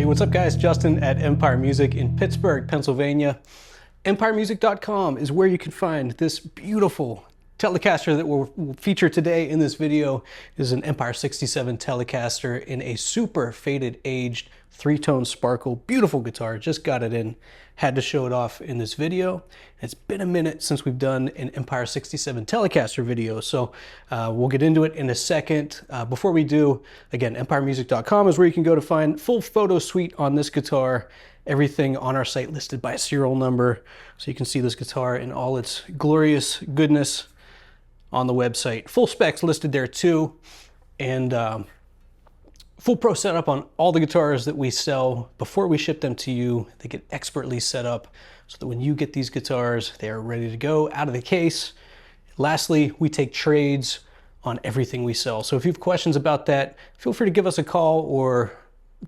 what's up guys? Justin at Empire Music in Pittsburgh, Pennsylvania. EmpireMusic.com is where you can find this beautiful Telecaster that we'll feature today in this video. It is an Empire 67 Telecaster in a super faded aged three-tone sparkle. Beautiful guitar, just got it in. Had to show it off in this video. It's been a minute since we've done an Empire 67 Telecaster video, so we'll get into it in a second. Before we do, again, EmpireMusic.com is where you can go to find full photo suite on this guitar. Everything on our site listed by serial number, so you can see this guitar in all its glorious goodness on the website. Full specs listed there too, and full pro setup on all the guitars that we sell. Before we ship them to you, they get expertly set up so that when you get these guitars, they are ready to go out of the case. Lastly, we take trades on everything we sell. So if you have questions about that, feel free to give us a call or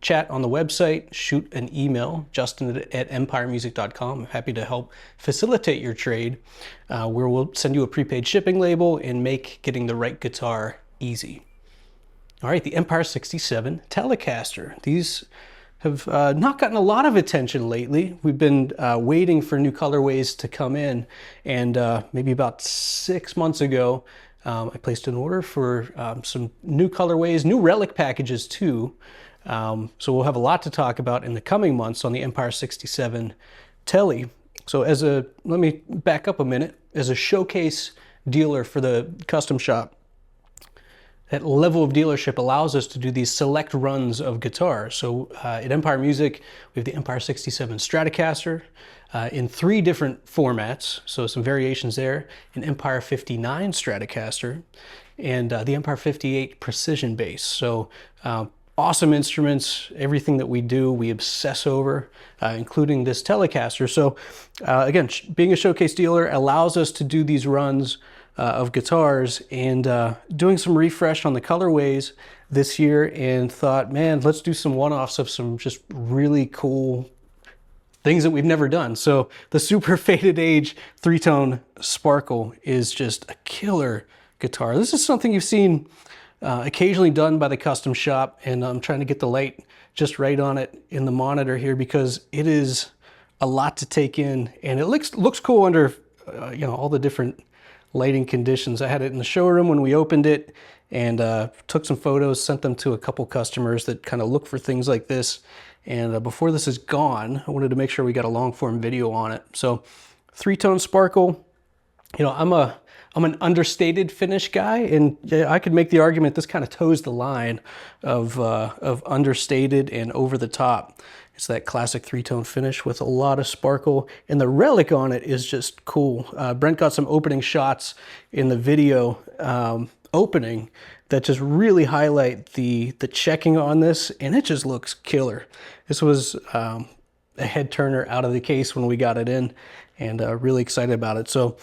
chat on the website, shoot an email, justin@empiremusic.com. I'm happy to help facilitate your trade, where we'll send you a prepaid shipping label and make getting the right guitar easy. All right, the Empire 67 Telecaster. These have not gotten a lot of attention lately. We've been waiting for new colorways to come in, and maybe about 6 months ago, I placed an order for some new colorways, new Relic packages too. So we'll have a lot to talk about in the coming months on the Empire 67 Tele. So let me back up a minute. As a showcase dealer for the custom shop, that level of dealership allows us to do these select runs of guitars. So at Empire Music, we have the Empire 67 Stratocaster in 3 different formats. So some variations there. An Empire 59 Stratocaster and the Empire 58 Precision Bass. So awesome instruments. Everything that we do, we obsess over, including this Telecaster. So again, being a showcase dealer allows us to do these runs of guitars, and doing some refresh on the colorways this year, and thought, man, let's do some one-offs of some just really cool things that we've never done. So the super faded age three-tone Sparkle is just a killer guitar. This is something you've seen occasionally done by the custom shop, and I'm trying to get the light just right on it in the monitor here because it is a lot to take in, and it looks cool under you know, all the different lighting conditions. I had it in the showroom when we opened it, and took some photos, sent them to a couple customers that kind of look for things like this. And before this is gone, I wanted to make sure we got a long form video on it. So three-tone Sparkle, you know, I'm an understated finish guy, and I could make the argument this kind of toes the line of understated and over the top. It's that classic three-tone finish with a lot of sparkle, and the Relic on it is just cool. Brent got some opening shots in the video opening that just really highlight the checking on this, and it just looks killer. This was a head turner out of the case when we got it in, and really excited about it. So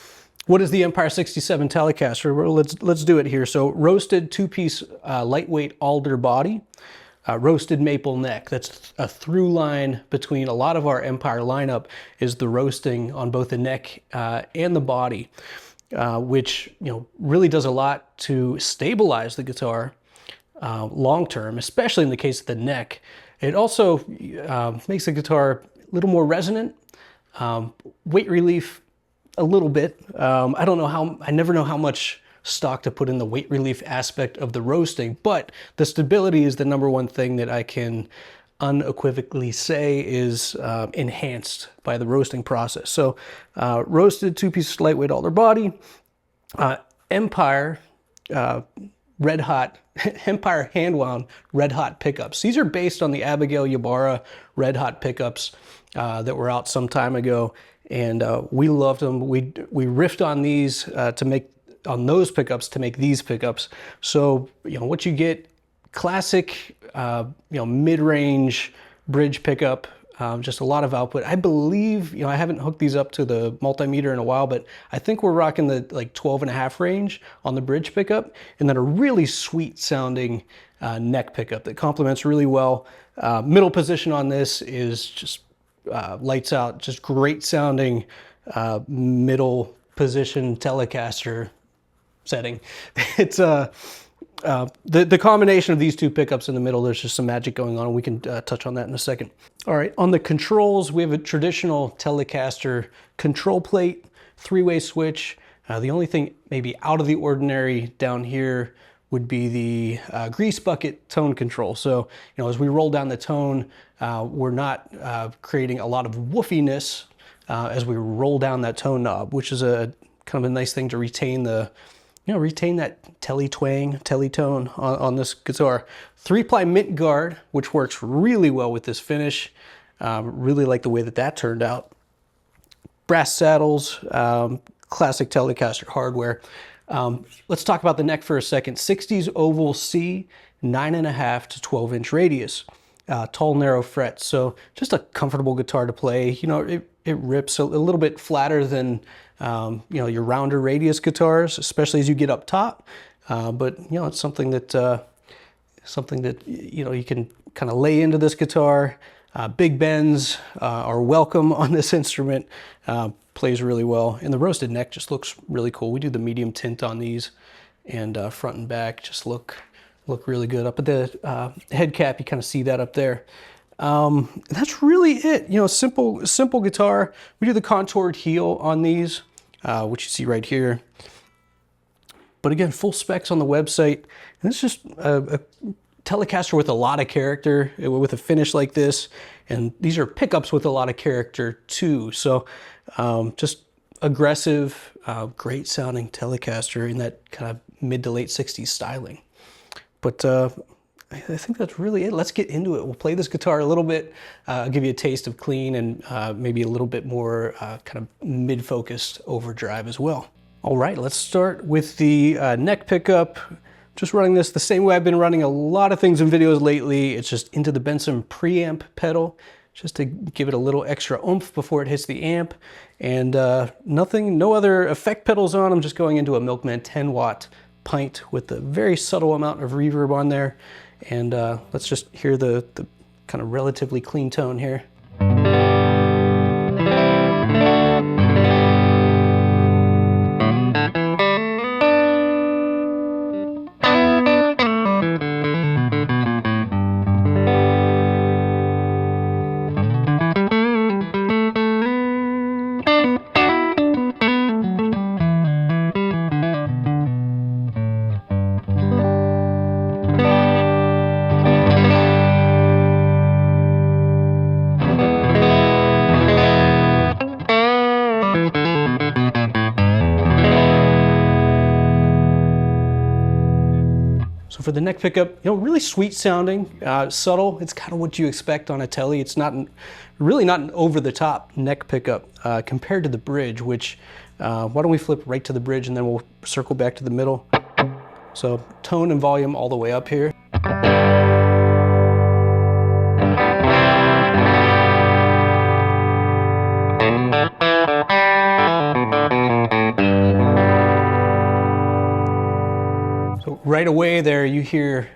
what is the Empire 67 Telecaster? Well, let's do it here. So roasted 2-piece lightweight alder body, roasted maple neck. That's a through line between a lot of our Empire lineup, is the roasting on both the neck and the body, which, you know, really does a lot to stabilize the guitar long term, especially in the case of the neck. It also makes the guitar a little more resonant, weight relief a little bit. I don't know I never know how much stock to put in the weight relief aspect of the roasting, but the stability is the #1 thing that I can unequivocally say is enhanced by the roasting process. So roasted 2-piece lightweight alder body, Empire Red Hot, Empire hand-wound Red Hot pickups. These are based on the Abigail Ybarra Red Hot pickups that were out some time ago, and we loved them. We riffed on these on those pickups to make these pickups. So, you know, what you get, classic, you know, mid-range bridge pickup, just a lot of output. I believe, you know, I haven't hooked these up to the multimeter in a while, but I think we're rocking the like 12.5 range on the bridge pickup, and then a really sweet sounding neck pickup that complements really well. Middle position on this is just lights out, just great sounding middle position Telecaster setting. It's The combination of these two pickups in the middle, there's just some magic going on. We can touch on that in a second. All right, on the controls, we have a traditional Telecaster control plate, 3-way switch. The only thing maybe out of the ordinary down here would be the grease bucket tone control. So, as we roll down the tone, we're not creating a lot of woofiness as we roll down that tone knob, which is a kind of a nice thing to retain the, retain that tele twang, tele tone on this guitar. 3-ply mint guard, which works really well with this finish. Really like the way that turned out. Brass saddles, classic Telecaster hardware. Let's talk about the neck for a second. 60s oval C, 9.5 to 12-inch radius. Tall, narrow frets. So just a comfortable guitar to play. It rips a little bit flatter than your rounder radius guitars, especially as you get up top. But it's something that you can kind of lay into this guitar. Big bends are welcome on this instrument. Plays really well, and the roasted neck just looks really cool. We do the medium tint on these, and front and back just look really good. Up at the head cap, you kind of see that up there. That's really it. Simple guitar. We do the contoured heel on these, which you see right here. But again, full specs on the website. And it's just a Telecaster with a lot of character, with a finish like this. And these are pickups with a lot of character too. So just aggressive, great sounding Telecaster in that kind of mid to late 60s styling. But I think that's really it. Let's get into it. We'll play this guitar a little bit. I'll give you a taste of clean and maybe a little bit more kind of mid-focused overdrive as well. All right, let's start with the neck pickup. Just running this the same way I've been running a lot of things in videos lately. It's just into the Benson preamp pedal, just to give it a little extra oomph before it hits the amp. And no other effect pedals on. I'm just going into a Milkman 10-watt pint with a very subtle amount of reverb on there. And let's just hear the kind of relatively clean tone here. So for the neck pickup, really sweet sounding, subtle. It's kind of what you expect on a Tele. It's really not an over-the-top neck pickup compared to the bridge, which, why don't we flip right to the bridge and then we'll circle back to the middle. So tone and volume all the way up here. Right away there, you hear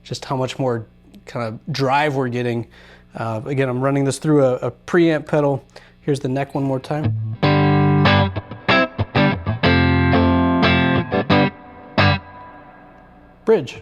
just how much more kind of drive we're getting. Again, I'm running this through a preamp pedal. Here's the neck one more time. Bridge.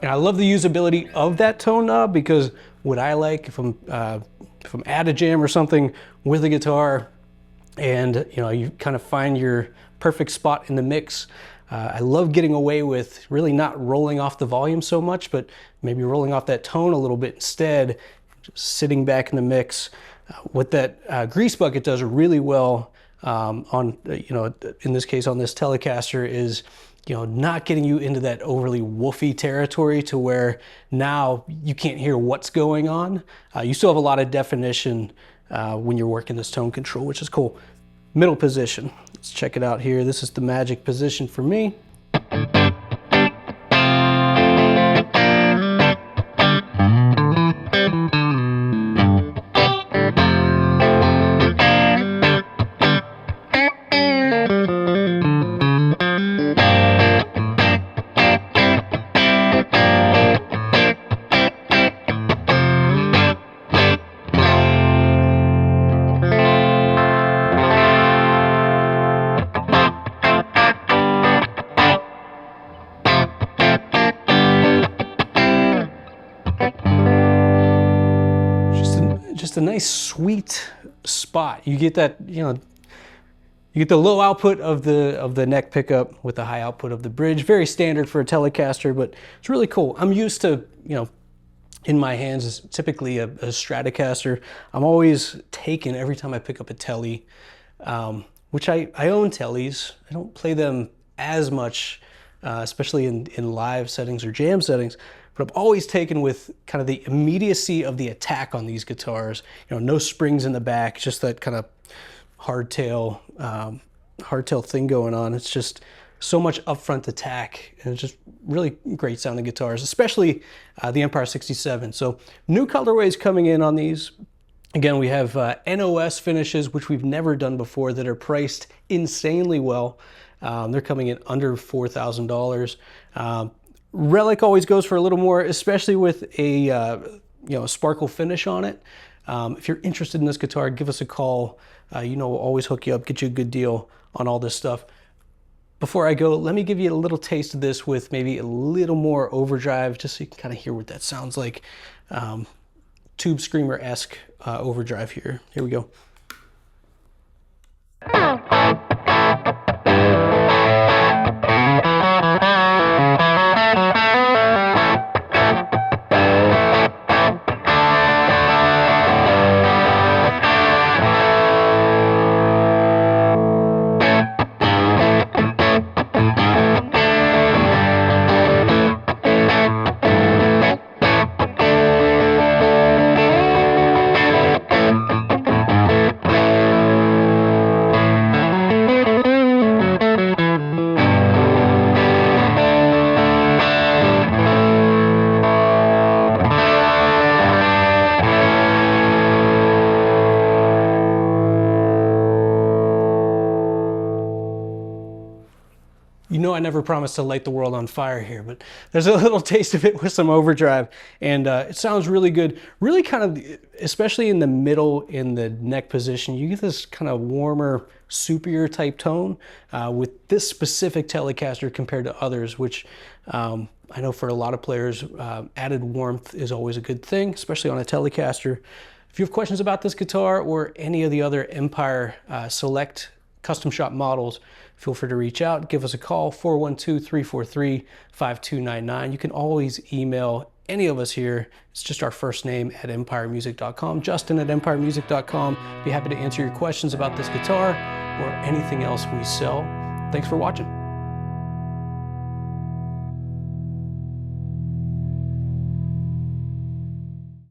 And I love the usability of that tone knob, because what I like, if I'm at a jam or something with a guitar and you kind of find your perfect spot in the mix, I love getting away with really not rolling off the volume so much, but maybe rolling off that tone a little bit instead, just sitting back in the mix. What that grease bucket does really well on, in this case on this Telecaster, is not getting you into that overly woofy territory to where now you can't hear what's going on. You still have a lot of definition when you're working this tone control, which is cool. Middle position, let's check it out here. This is the magic position for me. Just a nice sweet spot. You get that, you know, you get the low output of the neck pickup with the high output of the bridge. Very standard for a Telecaster, but it's really cool. I'm used to, you know, in my hands is typically a Stratocaster. I'm always taken every time I pick up a Tele, which I own Teles. I don't play them as much, especially in live settings or jam settings. But I'm always taken with kind of the immediacy of the attack on these guitars. You know, no springs in the back, just that kind of hardtail thing going on. It's just so much upfront attack, and it's just really great sounding guitars, especially the Empire 67. So new colorways coming in on these. Again, we have NOS finishes, which we've never done before, that are priced insanely well. They're coming in under $4,000. Relic always goes for a little more, especially with a you know, sparkle finish on it. If you're interested in this guitar, give us a call. You know, we'll always hook you up, get you a good deal on all this stuff. Before I go, let me give you a little taste of this with maybe a little more overdrive, just so you can kind of hear what that sounds like. Tube Screamer-esque overdrive here. Here we go. You know, I never promised to light the world on fire here, but there's a little taste of it with some overdrive, and it sounds really good. Really kind of, especially in the middle, in the neck position, you get this kind of warmer, soupier type tone with this specific Telecaster compared to others, which I know for a lot of players, added warmth is always a good thing, especially on a Telecaster. If you have questions about this guitar or any of the other Empire Select Custom Shop models, feel free to reach out. Give us a call, 412-343-5299. You can always email any of us here. It's just our first name at empiremusic.com, Justin at empiremusic.com. Be happy to answer your questions about this guitar or anything else we sell. Thanks for watching.